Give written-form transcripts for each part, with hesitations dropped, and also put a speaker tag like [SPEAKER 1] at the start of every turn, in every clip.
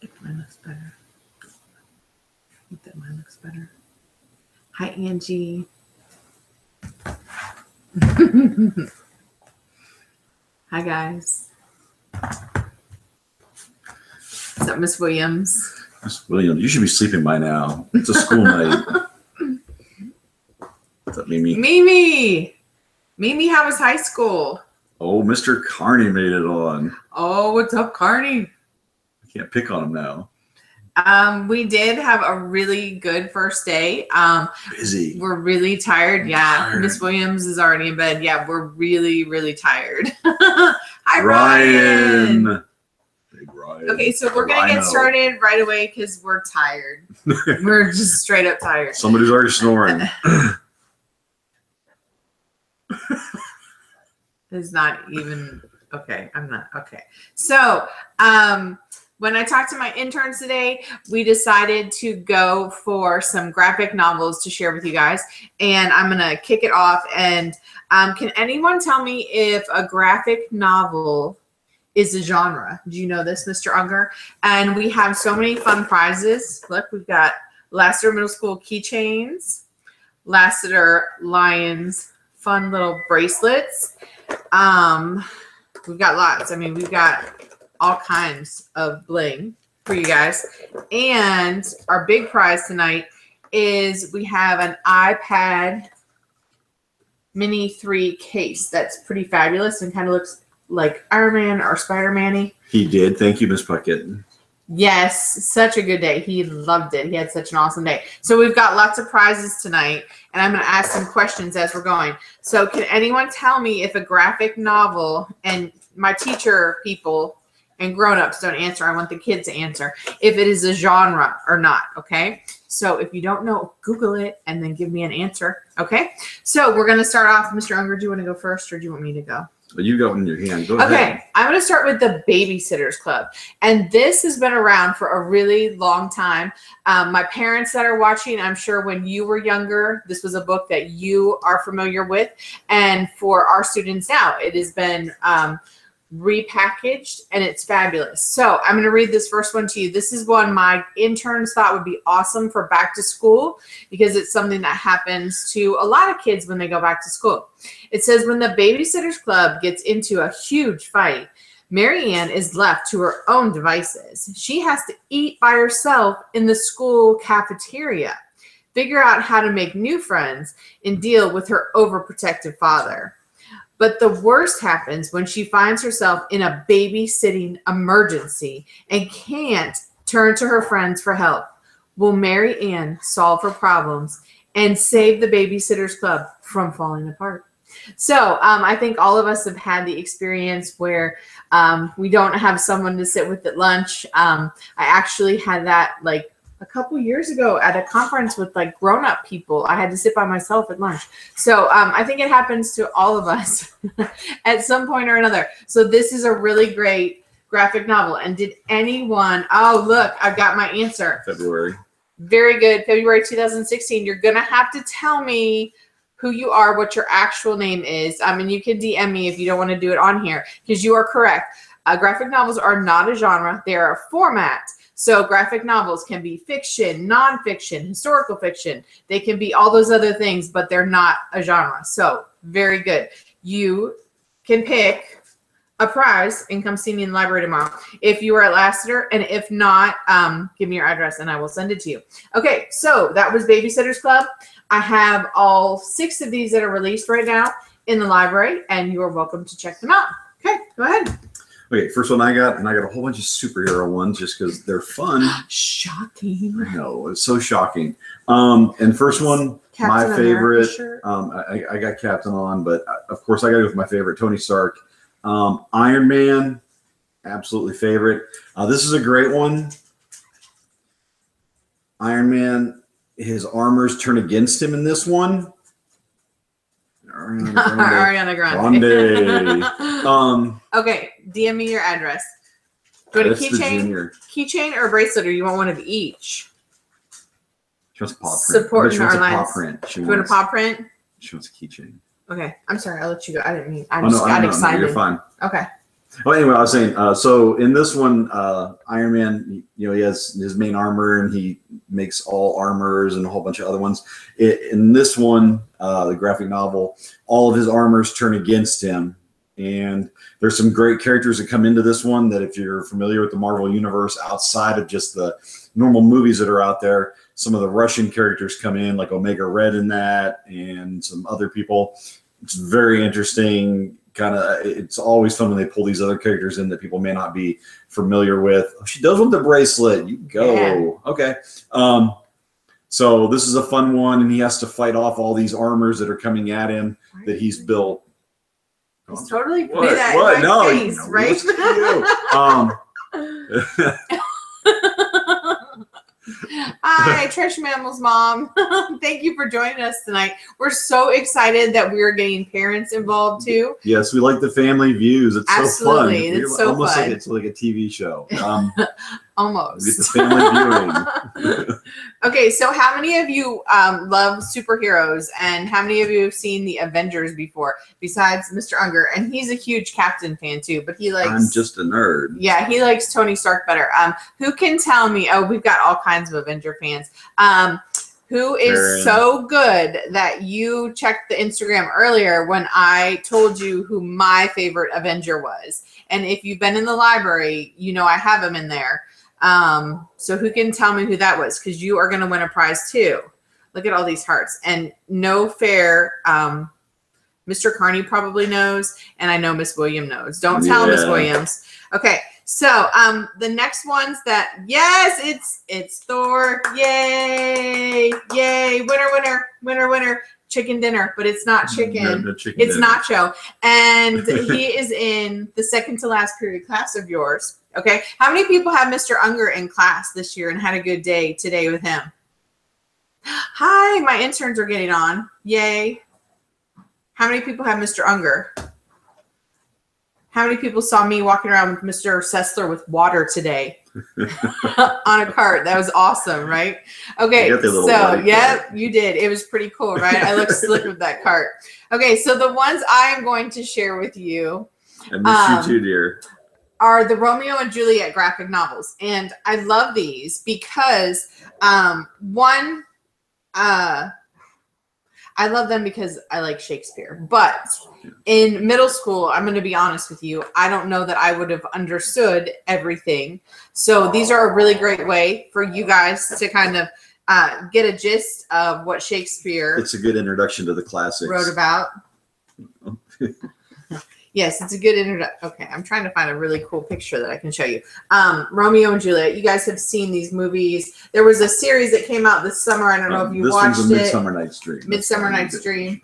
[SPEAKER 1] If mine looks better. I think that mine looks better. Hi, Angie. Hi, guys. What's up, Miss Williams?
[SPEAKER 2] Miss Williams, you should be sleeping by now. It's a school night. What's up, Mimi?
[SPEAKER 1] Mimi, how was high school?
[SPEAKER 2] Oh, Mr. Carney made it on.
[SPEAKER 1] Oh, what's up, Carney?
[SPEAKER 2] I can't pick on him now.
[SPEAKER 1] We did have a really good first day.
[SPEAKER 2] Busy.
[SPEAKER 1] We're really tired. Yeah. Miss Williams is already in bed. Yeah, we're really, really tired. Hi, Ryan.
[SPEAKER 2] Big Ryan.
[SPEAKER 1] Okay, so we're going to get started right away because we're tired. We're just straight up tired.
[SPEAKER 2] Somebody's already snoring.
[SPEAKER 1] It's not even, okay, I'm not, okay. So, when I talked to my interns today, we decided to go for some graphic novels to share with you guys. And I'm going to kick it off. And can anyone tell me if a graphic novel is a genre? Do you know this, Mr. Unger? And we have so many fun prizes. Look, we've got Lassiter Middle School keychains, Lassiter Lions fun little bracelets. We've got lots. I mean, we've got all kinds of bling for you guys. And our big prize tonight is we have an iPad Mini 3 case that's pretty fabulous and kind of looks like Iron Man or Spider-Man-y.
[SPEAKER 2] He did. Thank you, Miss Puckett.
[SPEAKER 1] Yes, such a good day. He loved it. He had such an awesome day. So we've got lots of prizes tonight, and I'm going to ask some questions as we're going. So can anyone tell me if a graphic novel, and my teacher people and grown-ups don't answer, I want the kids to answer, if it is a genre or not, okay? So if you don't know, Google it and then give me an answer, okay? So we're going to start off. Mr. Unger, do you want to go first or do you want me to go?
[SPEAKER 2] Well, you got in your hand. Go ahead.
[SPEAKER 1] Okay, I'm going to start with the Babysitters Club. And this has been around for a really long time. My parents that are watching, I'm sure when you were younger, this was a book that you are familiar with. And for our students now, it has been repackaged and it's fabulous. So I'm going to read this first one to you. This is one my interns thought would be awesome for back to school because it's something that happens to a lot of kids when they go back to school. It says, when the Babysitters Club gets into a huge fight, Mary Ann is left to her own devices. She has to eat by herself in the school cafeteria, figure out how to make new friends, and deal with her overprotective father. But the worst happens when she finds herself in a babysitting emergency and can't turn to her friends for help. Will Mary Ann solve her problems and save the Babysitters Club from falling apart? So I think all of us have had the experience where we don't have someone to sit with at lunch. I actually had that like a couple years ago at a conference with like grown-up people. I had to sit by myself at lunch. So I think it happens to all of us at some point or another. So this is a really great graphic novel. And did anyone, oh, look, I've got my answer.
[SPEAKER 2] February.
[SPEAKER 1] Very good. February 2016. You're going to have to tell me who you are, what your actual name is. And you can DM me if you don't want to do it on here because you are correct. Graphic novels are not a genre. They are a format. So graphic novels can be fiction, nonfiction, historical fiction. They can be all those other things, but they're not a genre. So very good. You can pick a prize and come see me in the library tomorrow if you are at Lassiter. And if not, give me your address and I will send it to you. Okay, so that was Babysitters Club. I have all 6 of these that are released right now in the library, and you are welcome to check them out. Okay, go ahead.
[SPEAKER 2] Okay, first one I got, and I got a whole bunch of superhero ones just because they're fun.
[SPEAKER 1] Shocking.
[SPEAKER 2] I know, it's so shocking. And first one, Captain my favorite. I got Captain on, but of course I got to go with my favorite, Tony Stark. Iron Man, absolutely favorite. This is a great one. Iron Man, his armors turn against him in this one.
[SPEAKER 1] Ariana Grande. Okay, DM me your address. Go to keychain or bracelet, or you want one of each?
[SPEAKER 2] She wants a paw print.
[SPEAKER 1] Supporting our lines.
[SPEAKER 2] Paw print.
[SPEAKER 1] You want a paw print?
[SPEAKER 2] She wants a keychain.
[SPEAKER 1] Okay, I'm sorry. I'll let you go. I didn't mean. I just got excited.
[SPEAKER 2] No, you're fine.
[SPEAKER 1] Okay.
[SPEAKER 2] Well, anyway, I was saying, so in this one, Iron Man, he has his main armor and he makes all armors and a whole bunch of other ones. In this one, the graphic novel, all of his armors turn against him. And there's some great characters that come into this one that if you're familiar with the Marvel Universe outside of just the normal movies that are out there, some of the Russian characters come in, like Omega Red in that, and some other people. It's very interesting. It's always fun when they pull these other characters in that people may not be familiar with. Oh, she does want the bracelet. You go. Yeah. Okay. So this is a fun one, and he has to fight off all these armors that are coming at him that he's built.
[SPEAKER 1] He's totally put that in my face, right? Hi, Trish Mammal's mom. Thank you for joining us tonight. We're so excited that we're getting parents involved too.
[SPEAKER 2] Yes, we like the family views. It's
[SPEAKER 1] absolutely.
[SPEAKER 2] So fun.
[SPEAKER 1] It's so
[SPEAKER 2] almost
[SPEAKER 1] fun.
[SPEAKER 2] Like it's like a TV show.
[SPEAKER 1] Almost.
[SPEAKER 2] Get the family viewing.
[SPEAKER 1] Okay, so how many of you love superheroes, and how many of you have seen the Avengers before, besides Mr. Unger? And he's a huge Captain fan too, but he likes...
[SPEAKER 2] I'm just a nerd.
[SPEAKER 1] Yeah, he likes Tony Stark better. Who can tell me... Oh, we've got all kinds of Avenger fans. Who is so good that you checked the Instagram earlier when I told you who my favorite Avenger was. And if you've been in the library, you know I have him in there. So who can tell me who that was? Because you are going to win a prize too. Look at all these hearts. And no fair, Mr. Carney probably knows, and I know Miss William knows. Don't tell Miss Williams. Okay, so the next ones that, yes, it's Thor. Yay, yay, winner, chicken dinner, but it's not chicken.
[SPEAKER 2] No chicken
[SPEAKER 1] it's
[SPEAKER 2] dinner.
[SPEAKER 1] Nacho. And he is in the second to last period class of yours. Okay, how many people have Mr. Unger in class this year and had a good day today with him? Hi, my interns are getting on. Yay. How many people have Mr. Unger? How many people saw me walking around with Mr. Sessler with water today on a cart? That was awesome, right? Okay, so yeah, you did. It was pretty cool, right? I looked slick with that cart. Okay, so the ones I am going to share with you.
[SPEAKER 2] I miss you too, dear.
[SPEAKER 1] Are the Romeo and Juliet graphic novels. And I love these because, one, I love them because I like Shakespeare. But in middle school, I'm going to be honest with you, I don't know that I would have understood everything. So these are a really great way for you guys to kind of get a gist of what Shakespeare...
[SPEAKER 2] It's a good introduction to the classics.
[SPEAKER 1] ...wrote about. Yes, it's a good introduction. Okay, I'm trying to find a really cool picture that I can show you. Romeo and Juliet. You guys have seen these movies. There was a series that came out this summer. I don't know if you watched it.
[SPEAKER 2] This was a Midsummer Night's Dream.
[SPEAKER 1] Midsummer Night's Dream.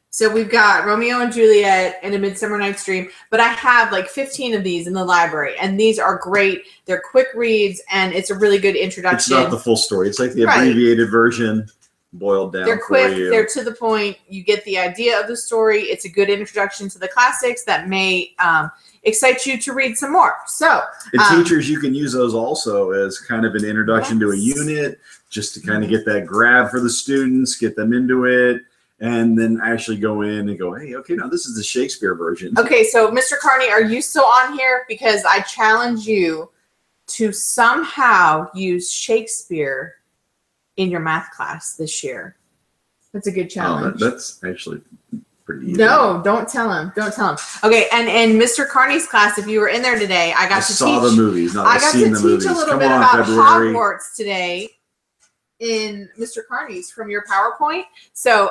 [SPEAKER 1] So we've got Romeo and Juliet and A Midsummer Night's Dream. But I have like 15 of these in the library. And these are great. They're quick reads. And it's a really good introduction.
[SPEAKER 2] It's not the full story. It's like the abbreviated version. Boiled down.
[SPEAKER 1] They're quick, they're to the point. You get the idea of the story. It's a good introduction to the classics that may excite you to read some more. So,
[SPEAKER 2] and teachers, you can use those also as kind of an introduction to a unit, just to kind of get that grab for the students, get them into it, and then actually go in and go, hey, okay, now this is the Shakespeare version.
[SPEAKER 1] Okay, so Mr. Carney, are you still on here? Because I challenge you to somehow use Shakespeare in your math class this year. That's a good challenge.
[SPEAKER 2] Oh, that's actually pretty easy.
[SPEAKER 1] No, don't tell him. Don't tell him. Okay, and in Mr. Carney's class, if you were in there today, I saw
[SPEAKER 2] the movies.
[SPEAKER 1] I got to teach a little bit about Hogwarts today in Mr. Carney's from your PowerPoint. So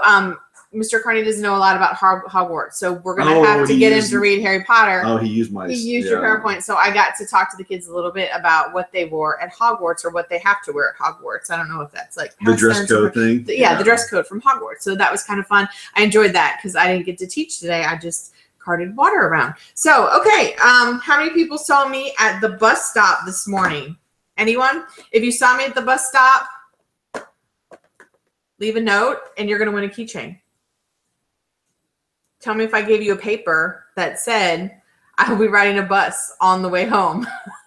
[SPEAKER 1] Mr. Carney doesn't know a lot about Hogwarts, so we're going to have to get him to read Harry Potter.
[SPEAKER 2] Oh, he used my...
[SPEAKER 1] He used your PowerPoint, so I got to talk to the kids a little bit about what they wore at Hogwarts or what they have to wear at Hogwarts. I don't know if that's like...
[SPEAKER 2] The dress code thing?
[SPEAKER 1] Yeah, the dress code from Hogwarts. So that was kind of fun. I enjoyed that because I didn't get to teach today. I just carted water around. So, okay, how many people saw me at the bus stop this morning? Anyone? If you saw me at the bus stop, leave a note, and you're going to win a keychain. Tell me if I gave you a paper that said I will be riding a bus on the way home.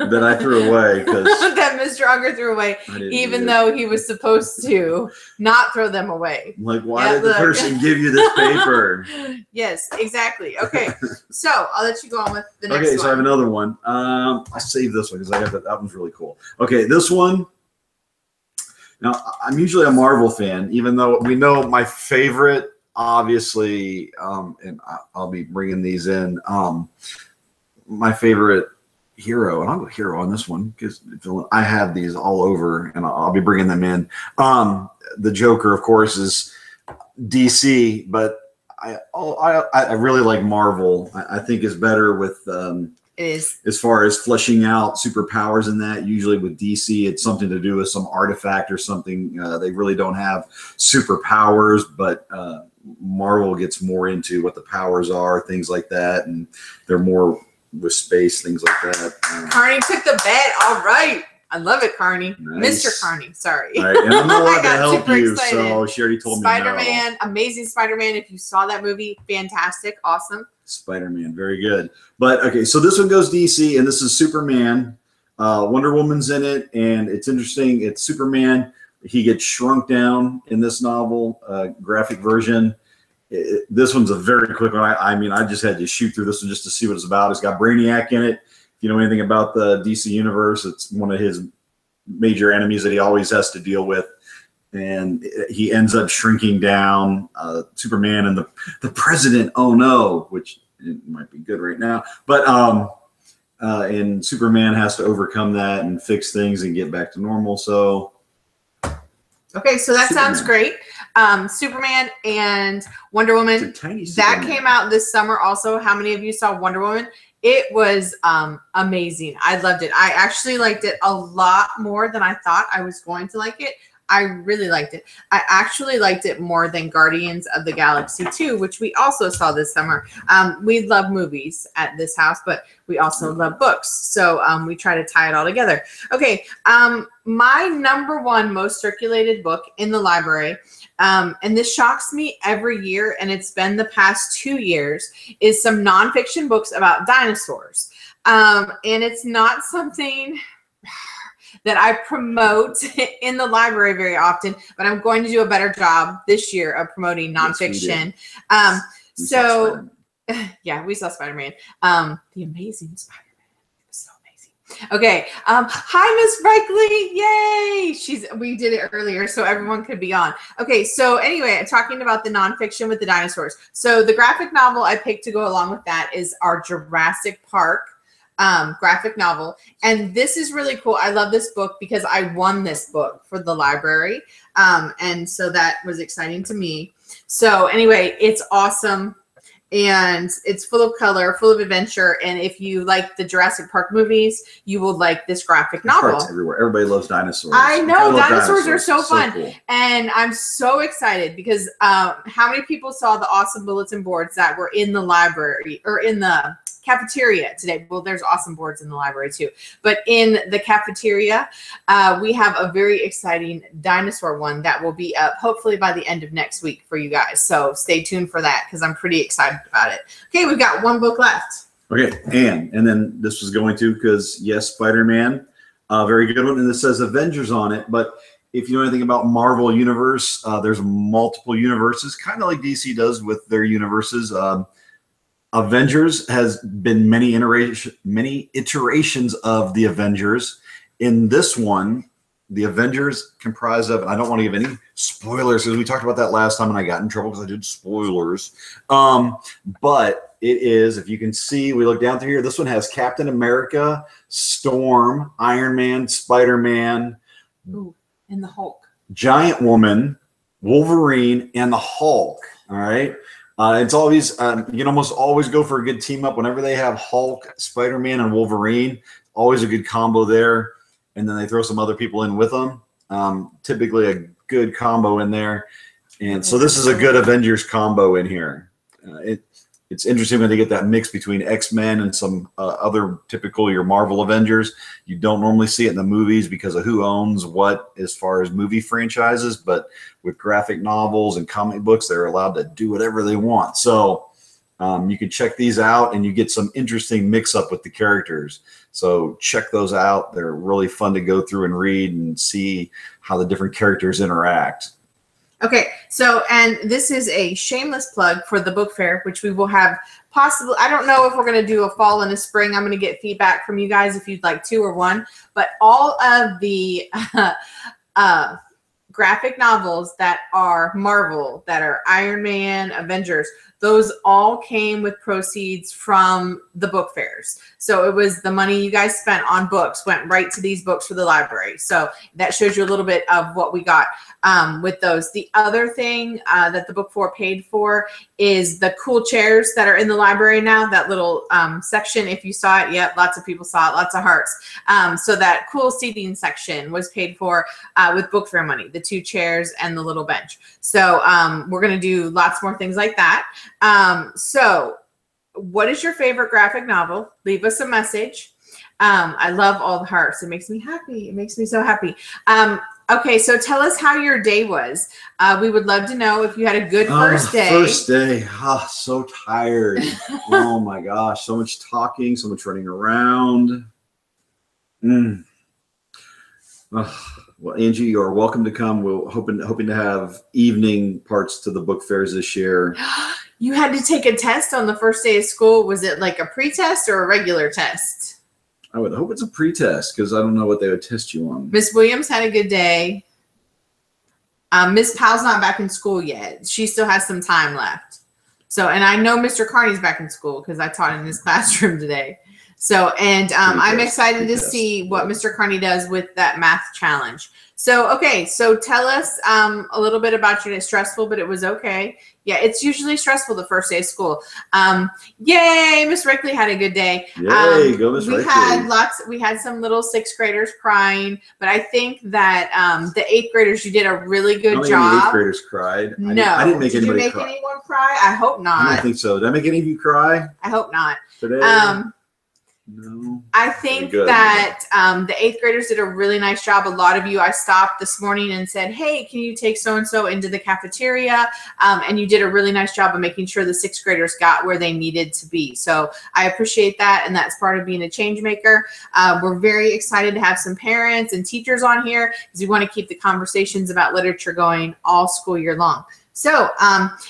[SPEAKER 2] that I threw away because
[SPEAKER 1] that Mr. Unger threw away, even though he was supposed to not throw them away.
[SPEAKER 2] I'm like, why did the person give you this paper?
[SPEAKER 1] Yes, exactly. Okay, so I'll let you go on with the next one.
[SPEAKER 2] Okay, so I have another one. I saved this one because I got that one's really cool. Okay, this one. Now, I'm usually a Marvel fan, even though we know my favorite, obviously, and I'll be bringing these in. My favorite hero, and I'll go hero on this one because I have these all over, and I'll be bringing them in. The Joker, of course, is DC, but I really like Marvel. I think is better with
[SPEAKER 1] it is
[SPEAKER 2] as far as fleshing out superpowers in that. Usually with DC, it's something to do with some artifact or something. They really don't have superpowers, but Marvel gets more into what the powers are, things like that, and they're more with space, things like that.
[SPEAKER 1] Carney took the bet. All right. I love it, Carney.
[SPEAKER 2] Nice.
[SPEAKER 1] Mr. Carney, sorry.
[SPEAKER 2] All right, and I'm not allowed to help you,
[SPEAKER 1] excited.
[SPEAKER 2] so she already told me no.
[SPEAKER 1] Spider-Man, amazing Spider-Man. If you saw that movie, fantastic, awesome.
[SPEAKER 2] Spider-Man, very good. But, okay, so this one goes DC, and this is Superman. Wonder Woman's in it, and it's interesting. It's Superman. He gets shrunk down in this novel, graphic version. This one's a very quick one. I mean, I just had to shoot through this one just to see what it's about. It's got Brainiac in it. If you know anything about the DC universe, it's one of his major enemies that he always has to deal with. And he ends up shrinking down. Superman and the president, oh no, which it might be good right now. But and Superman has to overcome that and fix things and get back to normal. So
[SPEAKER 1] okay, so that sounds great. Superman and Wonder Woman. That came out this summer also. How many of you saw Wonder Woman? It was amazing. I loved it. I actually liked it a lot more than I thought I was going to like it. I really liked it. I actually liked it more than Guardians of the Galaxy 2, which we also saw this summer. We love movies at this house, but we also love books. So we try to tie it all together. Okay, my number one most circulated book in the library, and this shocks me every year, and it's been the past 2 years, is some nonfiction books about dinosaurs. And it's not something that I promote in the library very often, but I'm going to do a better job this year of promoting nonfiction. So, yeah, we saw Spider-Man. The Amazing Spider-Man. It was so amazing. Okay. Hi, Miss Breikley. Yay! We did it earlier, so everyone could be on. Okay, so anyway, talking about the nonfiction with the dinosaurs. So the graphic novel I picked to go along with that is our Jurassic Park graphic novel, and this is really cool. I love this book because I won this book for the library, and so that was exciting to me. So anyway, it's awesome, and it's full of color, full of adventure, and if you like the Jurassic Park movies, you will like this graphic novel.
[SPEAKER 2] Parks everywhere. Everybody loves dinosaurs.
[SPEAKER 1] I know, dinosaurs are so fun.
[SPEAKER 2] Cool.
[SPEAKER 1] And I'm so excited because how many people saw the awesome bulletin boards that were in the library or in the cafeteria today? Well, there's awesome boards in the library too, but in the cafeteria, we have a very exciting dinosaur one that will be up hopefully by the end of next week for you guys. So stay tuned for that because I'm pretty excited about it. Okay, we've got one book left.
[SPEAKER 2] Okay, and then this was going to, because yes, Spider-Man, very good one, and this says Avengers on it, but if you know anything about Marvel Universe, there's multiple universes, kind of like DC does with their universes. Avengers has been many iterations of the Avengers. In this one, the Avengers comprise of, and I don't want to give any spoilers because we talked about that last time and I got in trouble because I did spoilers. But it is, if you can see, we look down through here, this one has Captain America, Storm, Iron Man, Spider-Man,
[SPEAKER 1] and the Hulk,
[SPEAKER 2] Giant Woman, Wolverine, and the Hulk. All right. It's always, you can almost always go for a good team up whenever they have Hulk, Spider-Man, and Wolverine. Always a good combo there. And then they throw some other people in with them. Typically a good combo in there. And so this is a good Avengers combo in here. It's interesting when they get that mix between X-Men and some other typical your Marvel Avengers. You don't normally see it in the movies because of who owns what as far as movie franchises, but with graphic novels and comic books, they're allowed to do whatever they want. So you can check these out and you get some interesting mix-up with the characters. So check those out. They're really fun to go through and read and see how the different characters interact.
[SPEAKER 1] Okay, so, and this is a shameless plug for the book fair, which we will have possibly, I don't know if we're going to do a fall and a spring. I'm going to get feedback from you guys if you'd like 2 or 1, but all of the graphic novels that are Marvel, that are Iron Man, Avengers, those all came with proceeds from the book fairs. So it was the money you guys spent on books went right to these books for the library. So that shows you a little bit of what we got with those. The other thing that the book fair paid for is the cool chairs that are in the library now, that little section. If you saw it, yep, lots of people saw it, lots of hearts. So that cool seating section was paid for with book fair money, the 2 chairs and the little bench. So we're going to do lots more things like that. So what is your favorite graphic novel? Leave us a message. I love all the hearts. It makes me happy. It makes me so happy. Okay, so tell us how your day was. We would love to know if you had a good first day.
[SPEAKER 2] First day, so tired. Oh my gosh, so much talking, so much running around. Well, Angie, you're welcome to come. We're hoping to have evening parts to the book fairs this year.
[SPEAKER 1] You had to take a test on the first day of school. Was it like a pre-test or a regular test?
[SPEAKER 2] I would hope it's a pre-test because I don't know what they would test you on.
[SPEAKER 1] Miss Williams had a good day. Miss Powell's not back in school yet. She still has some time left. So, and I know Mr. Carney's back in school because I taught in his classroom today. So, and I'm excited to see what Mr. Carney does with that math challenge. So, okay, so tell us a little bit about your day. Stressful, but it was okay. Yeah, it's usually stressful the first day of school. Yay, Miss Rickley had a good day.
[SPEAKER 2] Yay, go Miss Rickley.
[SPEAKER 1] We had some little 6th graders crying, but I think that the 8th graders, you did a really good job.
[SPEAKER 2] 8th graders cried.
[SPEAKER 1] No.
[SPEAKER 2] I didn't make anybody cry.
[SPEAKER 1] Did you make anyone cry? I hope not.
[SPEAKER 2] I don't think so. Did I make any of you cry?
[SPEAKER 1] I hope not.
[SPEAKER 2] Today? No.
[SPEAKER 1] I think that the 8th graders did a really nice job. A lot of you, I stopped this morning and said, hey, can you take so-and-so into the cafeteria? And you did a really nice job of making sure the 6th graders got where they needed to be. So I appreciate that. And that's part of being a change maker. We're very excited to have some parents and teachers on here because we want to keep the conversations about literature going all school year long. So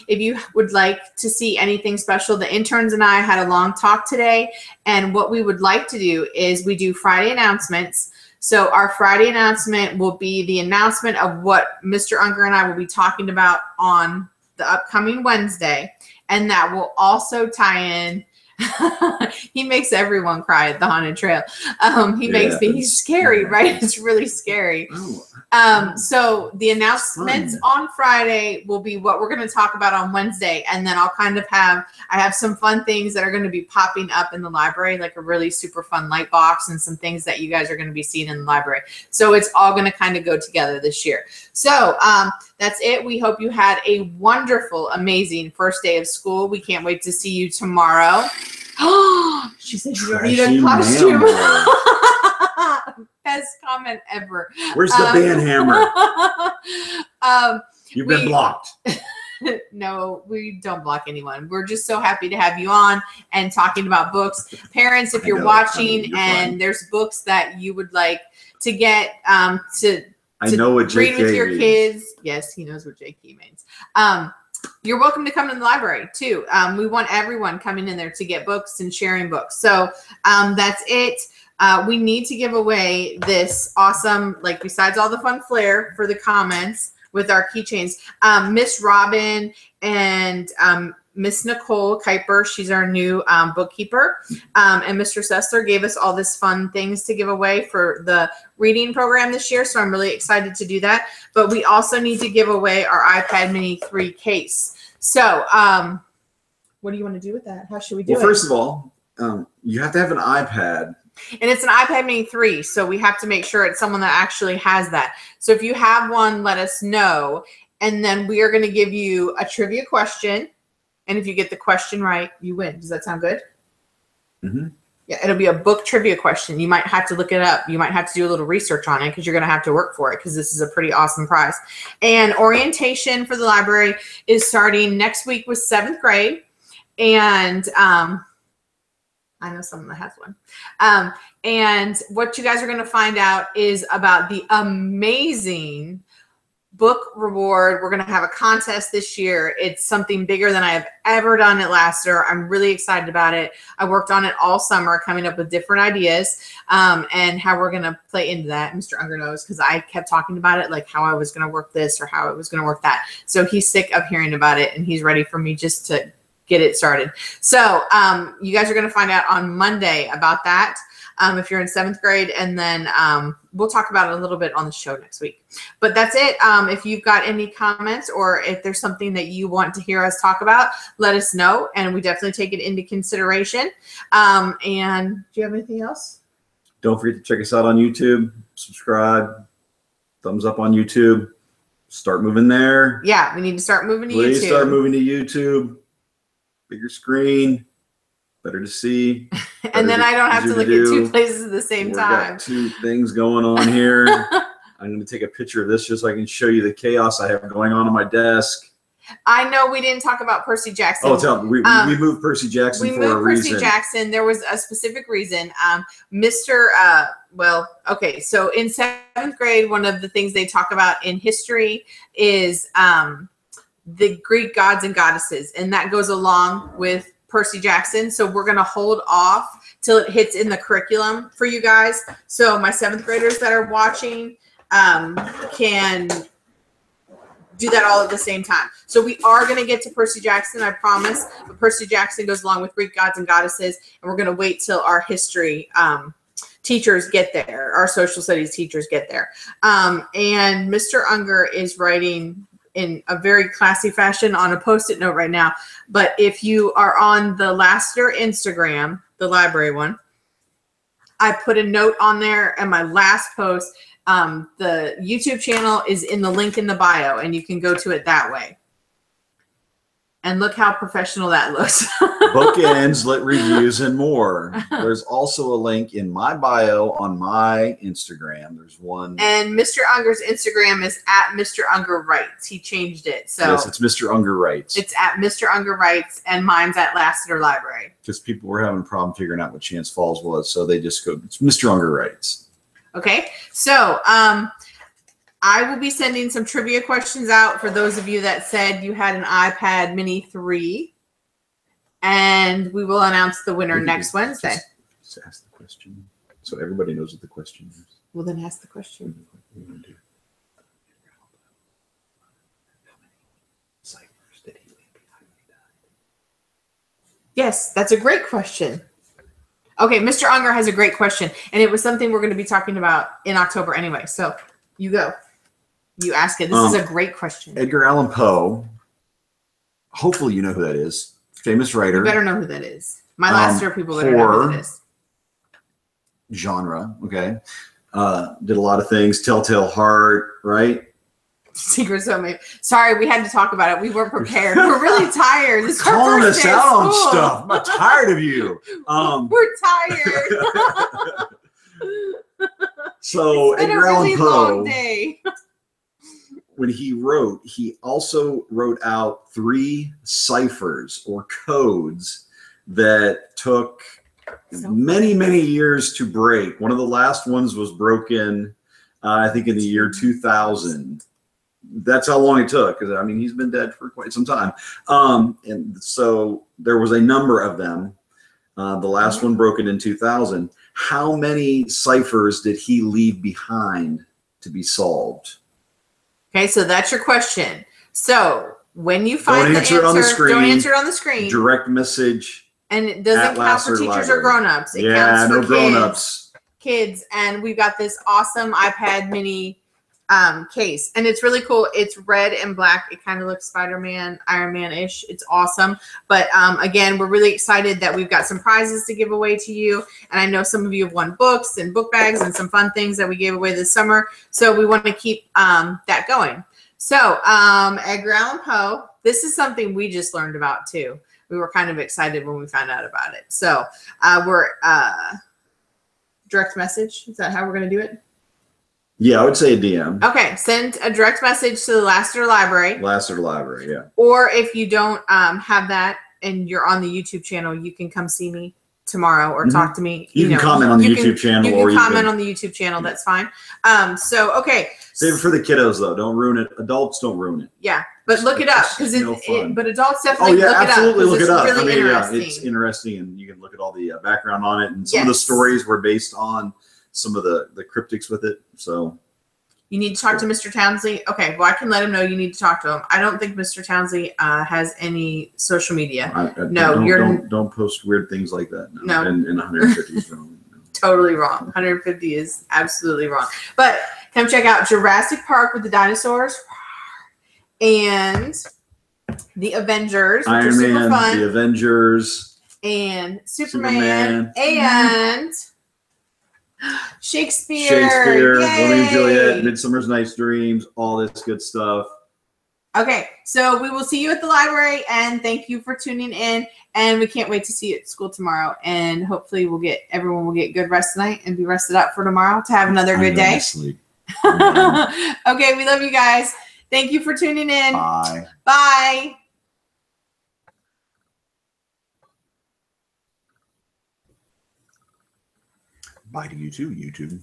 [SPEAKER 1] if you would like to see anything special, the interns and I had a long talk today. And what we would like to do is we do Friday announcements. So our Friday announcement will be the announcement of what Mr. Unger and I will be talking about on the upcoming Wednesday. And that will also tie in. He makes everyone cry at the haunted trail. He's scary, right? It's really scary. So the announcements on Friday will be what we're going to talk about on Wednesday. And then I'll kind of I have some fun things that are going to be popping up in the library, like a really super fun light box and some things that you guys are going to be seeing in the library. So it's all going to kind of go together this year. So that's it. We hope you had a wonderful, amazing first day of school. We can't wait to see you tomorrow. Oh, she said you don't need a costume. Best comment ever.
[SPEAKER 2] Where's the band hammer? You've been blocked.
[SPEAKER 1] No, we don't block anyone. We're just so happy to have you on and talking about books. Parents, if you're watching and there's books that you would like to get to read with your kids. Yes, he knows what JK means. You're welcome to come to the library too. We want everyone coming in there to get books and sharing books. So that's it. We need to give away this awesome, like besides all the fun flair for the comments with our keychains, Miss Robin and Miss Nicole Kuiper, she's our new bookkeeper, and Mr. Sessler gave us all this fun things to give away for the reading program this year, so I'm really excited to do that. But we also need to give away our iPad Mini 3 case. So what do you want to do with that? How should we do it?
[SPEAKER 2] Well, first of all, you have to have an iPad.
[SPEAKER 1] And it's an iPad Mini 3, so we have to make sure it's someone that actually has that. So if you have one, let us know. And then we are going to give you a trivia question. And if you get the question right, you win. Does that sound good?
[SPEAKER 2] Mm-hmm.
[SPEAKER 1] Yeah, it'll be a book trivia question. You might have to look it up. You might have to do a little research on it because you're going to have to work for it because this is a pretty awesome prize. And orientation for the library is starting next week with 7th grade. And I know someone that has one. And what you guys are going to find out is about the amazing book reward. We're going to have a contest this year. It's something bigger than I have ever done at Lassiter. I'm really excited about it. I worked on it all summer, coming up with different ideas and how we're going to play into that. Mr. Unger knows because I kept talking about it, like how I was going to work this or how I was going to work that. So he's sick of hearing about it, and he's ready for me just to get it started. So you guys are going to find out on Monday about that. If you're in 7th grade, and then we'll talk about it a little bit on the show next week. But that's it. If you've got any comments or if there's something that you want to hear us talk about, let us know, and we definitely take it into consideration. And do you have anything else?
[SPEAKER 2] Don't forget to check us out on YouTube. Subscribe. Thumbs up on YouTube. Start moving there.
[SPEAKER 1] Yeah, we need to start moving to YouTube.
[SPEAKER 2] Please start moving to YouTube. Bigger screen. Better to see.
[SPEAKER 1] And then I don't have to look at 2 places at the same time.
[SPEAKER 2] Got 2 things going on here. I'm going to take a picture of this just so I can show you the chaos I have going on my desk.
[SPEAKER 1] I know we didn't talk about Percy Jackson.
[SPEAKER 2] Oh, tell me. We moved Percy Jackson for a reason. We moved Percy
[SPEAKER 1] Jackson. There was a specific reason. Okay. So in 7th grade, one of the things they talk about in history is the Greek gods and goddesses. And that goes along with Percy Jackson. So we're going to hold off till it hits in the curriculum for you guys. So my 7th graders that are watching can do that all at the same time. So we are going to get to Percy Jackson, I promise. But Percy Jackson goes along with Greek gods and goddesses. And we're going to wait till our history teachers get there, our social studies teachers get there. And Mr. Unger is writing in a very classy fashion on a Post-it note right now. But if you are on the Lassiter Instagram, the library one, I put a note on there and my last post. The YouTube channel is in the link in the bio, and you can go to it that way. And look how professional that looks.
[SPEAKER 2] Bookends, Lit Reviews, and more. There's also a link in my bio on my Instagram. There's one.
[SPEAKER 1] And Mr. Unger's Instagram is at Mr. Unger Writes. He changed it. So
[SPEAKER 2] yes, it's Mr. Unger Writes.
[SPEAKER 1] It's at Mr. Unger Writes, and mine's at Lassiter Library.
[SPEAKER 2] Because people were having a problem figuring out what Chance Falls was, so they just go, it's Mr. Unger Writes.
[SPEAKER 1] Okay, so I will be sending some trivia questions out for those of you that said you had an iPad Mini 3. And we will announce the winner next Wednesday.
[SPEAKER 2] Just ask the question so everybody knows what the question is.
[SPEAKER 1] Well, then ask the question.
[SPEAKER 2] What are you going to do? How many ciphers did he leave behind when he died?
[SPEAKER 1] Yes, that's a great question. Okay, Mr. Unger has a great question. And it was something we're going to be talking about in October anyway. So you go. You ask it. This is a great question.
[SPEAKER 2] Edgar Allan Poe. Hopefully you know who that is. Famous writer.
[SPEAKER 1] You better know who that is. My Lassiter people better know who that is.
[SPEAKER 2] Genre, okay. Did a lot of things. Telltale Heart, right?
[SPEAKER 1] Secret Soulmate. Sorry, we had to talk about it. We weren't prepared. We're really tired. This is our
[SPEAKER 2] calling
[SPEAKER 1] first
[SPEAKER 2] us
[SPEAKER 1] day of
[SPEAKER 2] out on
[SPEAKER 1] school.
[SPEAKER 2] stuff. I'm tired of you.
[SPEAKER 1] We're tired.
[SPEAKER 2] So
[SPEAKER 1] It's been
[SPEAKER 2] Edgar
[SPEAKER 1] a really
[SPEAKER 2] Allan Poe.
[SPEAKER 1] long day.
[SPEAKER 2] When he wrote, he also wrote out 3 ciphers or codes that took many, many years to break. One of the last ones was broken, I think, in the year 2000. That's how long it took, because, I mean, he's been dead for quite some time. And so there was a number of them. The last one broken in 2000. How many ciphers did he leave behind to be solved?
[SPEAKER 1] Okay, so that's your question. So when you find
[SPEAKER 2] Don't answer it on the screen.
[SPEAKER 1] Don't answer it on the screen.
[SPEAKER 2] Direct message.
[SPEAKER 1] And it doesn't count for teachers or grown-ups. It counts for
[SPEAKER 2] grown-ups.
[SPEAKER 1] Kids. And we've got this awesome iPad Mini case. And it's really cool. It's red and black. It kind of looks Spider-Man, Iron Man-ish. It's awesome. But again, we're really excited that we've got some prizes to give away to you. And I know some of you have won books and book bags and some fun things that we gave away this summer. So we want to keep that going. So Edgar Allan Poe, this is something we just learned about too. We were kind of excited when we found out about it. So we're direct message. Is that how we're going to do it?
[SPEAKER 2] Yeah, I would say a DM.
[SPEAKER 1] Okay, send a direct message to the Lassiter Library.
[SPEAKER 2] Lassiter Library, yeah.
[SPEAKER 1] Or if you don't have that and you're on the YouTube channel, you can come see me tomorrow or talk to me.
[SPEAKER 2] You can comment on the YouTube channel.
[SPEAKER 1] You can comment on the YouTube channel. That's fine. So, okay.
[SPEAKER 2] Save it for the kiddos, though. Don't ruin it. Adults don't ruin it.
[SPEAKER 1] Yeah, but look it up because but adults definitely
[SPEAKER 2] absolutely look it up.
[SPEAKER 1] Really
[SPEAKER 2] it's interesting, and you can look at all the background on it, and some of the stories were based on some of the cryptics with it. So
[SPEAKER 1] you need to talk to Mr. Townsley. Okay, well I can let him know you need to talk to him. I don't think Mr. Townsley has any social media.
[SPEAKER 2] Don't post weird things like that. No, in 150 is wrong.
[SPEAKER 1] Totally wrong. 150 is absolutely wrong. But come check out Jurassic Park with the dinosaurs and the Avengers, which
[SPEAKER 2] Iron Man,
[SPEAKER 1] super fun.
[SPEAKER 2] the Avengers,
[SPEAKER 1] and Superman. And Shakespeare,
[SPEAKER 2] Romeo and Juliet, Midsummer's Night's Dreams, all this good stuff.
[SPEAKER 1] Okay, so we will see you at the library, and thank you for tuning in. And we can't wait to see you at school tomorrow. And hopefully, everyone will get good rest tonight and be rested up for tomorrow to have another good day.
[SPEAKER 2] Sleep.
[SPEAKER 1] Okay, we love you guys. Thank you for tuning in.
[SPEAKER 2] Bye.
[SPEAKER 1] Bye.
[SPEAKER 2] Bye to you too, YouTube.